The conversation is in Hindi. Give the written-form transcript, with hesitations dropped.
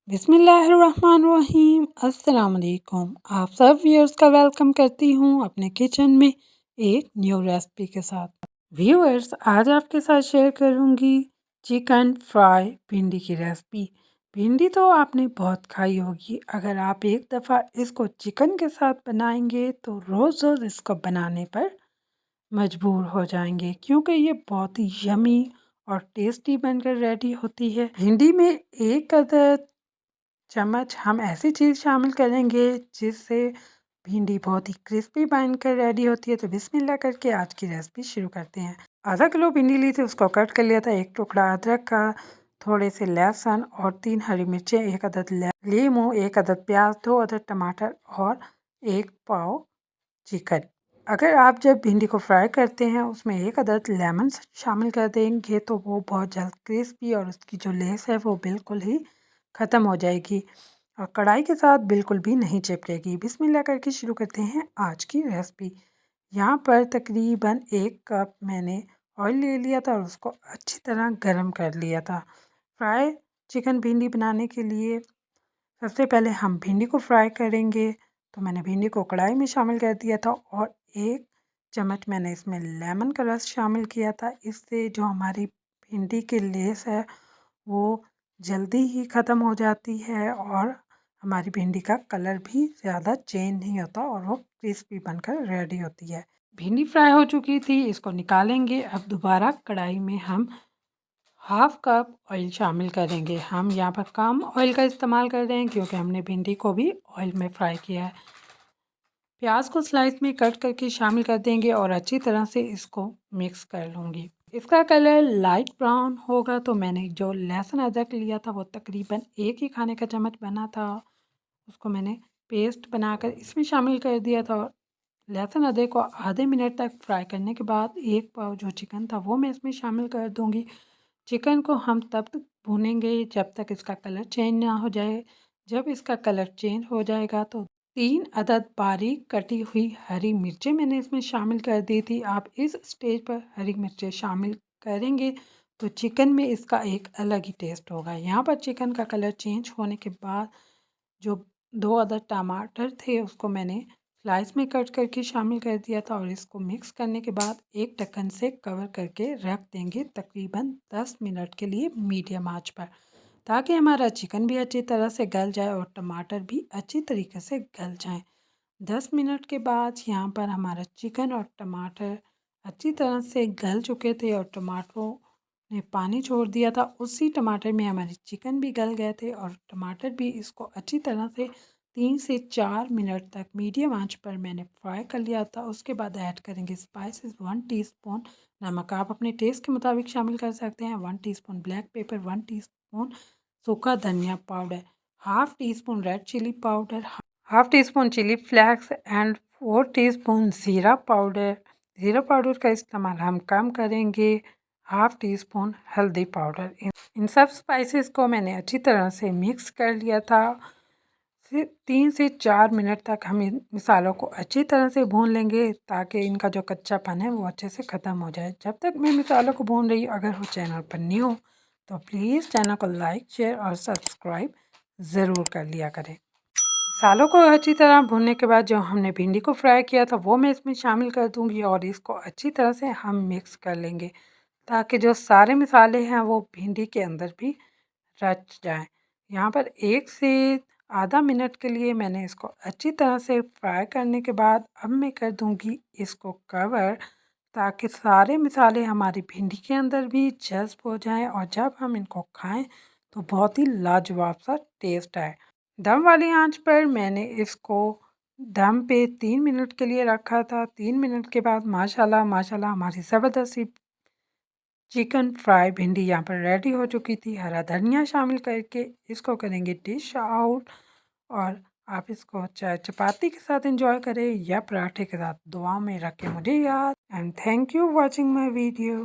बिस्मिल्लाहिर्रहमानिर्रहीम। अस्सलाम वालेकुम। आप सब व्यूअर्स का वेलकम करती हूँ अपने किचन में एक न्यू रेसिपी के साथ। व्यूअर्स, आज आपके साथ शेयर करूँगी चिकन फ्राई भिंडी की रेसिपी। भिंडी तो आपने बहुत खाई होगी। अगर आप एक दफ़ा इसको चिकन के साथ बनाएंगे तो रोज़ रोज़ इसको बनाने पर मजबूर हो जाएंगे, क्योंकि ये बहुत ही यमी और टेस्टी बनकर रेडी होती है। भिंडी में एक अदद चम्मच हम ऐसी चीज़ शामिल करेंगे जिससे भिंडी बहुत ही क्रिस्पी बनकर रेडी होती है। तो बिस्मिल्लाह करके आज की रेसिपी शुरू करते हैं। आधा किलो भिंडी ली थी, उसको कट कर लिया था। एक टुकड़ा अदरक का, थोड़े से लहसुन और 3 हरी मिर्चें, एक अदद लीमू, एक अदद प्याज, 2 अदद टमाटर और 1 पाव चिकन। अगर आप जब भिंडी को फ्राई करते हैं उसमें एक अदद लेमन शामिल कर देंगे तो वो बहुत जल्द क्रिस्पी और उसकी जो लेस है वो बिल्कुल ही ख़त्म हो जाएगी और कढ़ाई के साथ बिल्कुल भी नहीं चिपकेगी। बिस्मिल्लाह करके शुरू करते हैं आज की रेसिपी। यहाँ पर तकरीबन 1 कप मैंने ऑयल ले लिया था और उसको अच्छी तरह गर्म कर लिया था। फ्राई चिकन भिंडी बनाने के लिए सबसे पहले हम भिंडी को फ्राई करेंगे। तो मैंने भिंडी को कढ़ाई में शामिल कर दिया था और 1 चम्मच मैंने इसमें लेमन का रस शामिल किया था। इससे जो हमारी भिंडी की लेस है वो जल्दी ही ख़त्म हो जाती है और हमारी भिंडी का कलर भी ज़्यादा चेंज नहीं होता और वो क्रिस्पी बनकर रेडी होती है। भिंडी फ्राई हो चुकी थी, इसको निकालेंगे। अब दोबारा कढ़ाई में हम हाफ कप ऑयल शामिल करेंगे। हम यहाँ पर कम ऑयल का इस्तेमाल कर रहे हैं क्योंकि हमने भिंडी को भी ऑयल में फ्राई किया है। प्याज को स्लाइस में कट करके शामिल कर देंगे और अच्छी तरह से इसको मिक्स कर लूँगी। इसका कलर लाइट ब्राउन होगा तो मैंने जो लहसुन अदरक लिया था वो तकरीबन 1 ही खाने का चम्मच बना था, उसको मैंने पेस्ट बनाकर इसमें शामिल कर दिया था। लहसुन अदरक को आधे मिनट तक फ्राई करने के बाद 1 पाव जो चिकन था वो मैं इसमें शामिल कर दूँगी। चिकन को हम तब तक भूनेंगे जब तक इसका कलर चेंज ना हो जाए। जब इसका कलर चेंज हो जाएगा तो 3 अदद बारीक कटी हुई हरी मिर्चें मैंने इसमें शामिल कर दी थी। आप इस स्टेज पर हरी मिर्चें शामिल करेंगे तो चिकन में इसका एक अलग ही टेस्ट होगा। यहाँ पर चिकन का कलर चेंज होने के बाद जो 2 अदद टमाटर थे उसको मैंने स्लाइस में कट करके शामिल कर दिया था और इसको मिक्स करने के बाद एक ढक्कन से कवर करके रख देंगे तकरीबन 10 मिनट के लिए मीडियम आंच पर, ताकि हमारा चिकन भी अच्छी तरह से गल जाए और टमाटर भी अच्छी तरीके से गल जाएं। 10 मिनट के बाद यहाँ पर हमारा चिकन और टमाटर अच्छी तरह से गल चुके थे और टमाटरों ने पानी छोड़ दिया था। उसी टमाटर में हमारे चिकन भी गल गए थे और टमाटर भी। इसको अच्छी तरह से 3 से 4 मिनट तक मीडियम आंच पर मैंने फ्राई कर लिया था। उसके बाद ऐड करेंगे स्पाइसेस। 1 टीस्पून नमक आप अपने टेस्ट के मुताबिक शामिल कर सकते हैं। 1 टीस्पून ब्लैक पेपर, 1 टीस्पून सूखा धनिया powder, half teaspoon red chilli powder, half teaspoon chilli flakes and 4 teaspoon ज़ीरा पाउडर। ज़ीरा पाउडर का इस्तेमाल हम कम करेंगे। हाफ टी स्पून हल्दी पाउडर। इन सब स्पाइसेस को मैंने अच्छी तरह से मिक्स कर लिया था। 3 से 4 मिनट तक हम इन मसालों को अच्छी तरह से भून लेंगे ताकि इनका जो कच्चापन है वो अच्छे से ख़त्म हो जाए। जब तक मैं मसालों को भून रही हूँ, अगर वो चैनल पर न्यू हो तो प्लीज़ चैनल को लाइक, शेयर और सब्सक्राइब ज़रूर कर लिया करें। मसालों को अच्छी तरह भूनने के बाद जो हमने भिंडी को फ्राई किया था वो मैं इसमें शामिल कर दूंगी और इसको अच्छी तरह से हम मिक्स कर लेंगे ताकि जो सारे मसाले हैं वो भिंडी के अंदर भी रच जाएं। यहाँ पर 1 से आधा मिनट के लिए मैंने इसको अच्छी तरह से फ्राई करने के बाद अब मैं कर दूंगी इसको कवर, ताकि सारे मसाले हमारी भिंडी के अंदर भी जज्ब हो जाएं और जब हम इनको खाएं तो बहुत ही लाजवाब सा टेस्ट आए। दम वाली आंच पर मैंने इसको दम पे 3 मिनट के लिए रखा था। 3 मिनट के बाद माशाल्लाह माशाल्लाह हमारी ज़बरदस्त सी चिकन फ्राई भिंडी यहाँ पर रेडी हो चुकी थी। हरा धनिया शामिल करके इसको करेंगे डिश आउट और आप इसको चाहे चपाती के साथ एंजॉय करें या पराठे के साथ। दुआ में रखें मुझे याद। And thank you watching my video.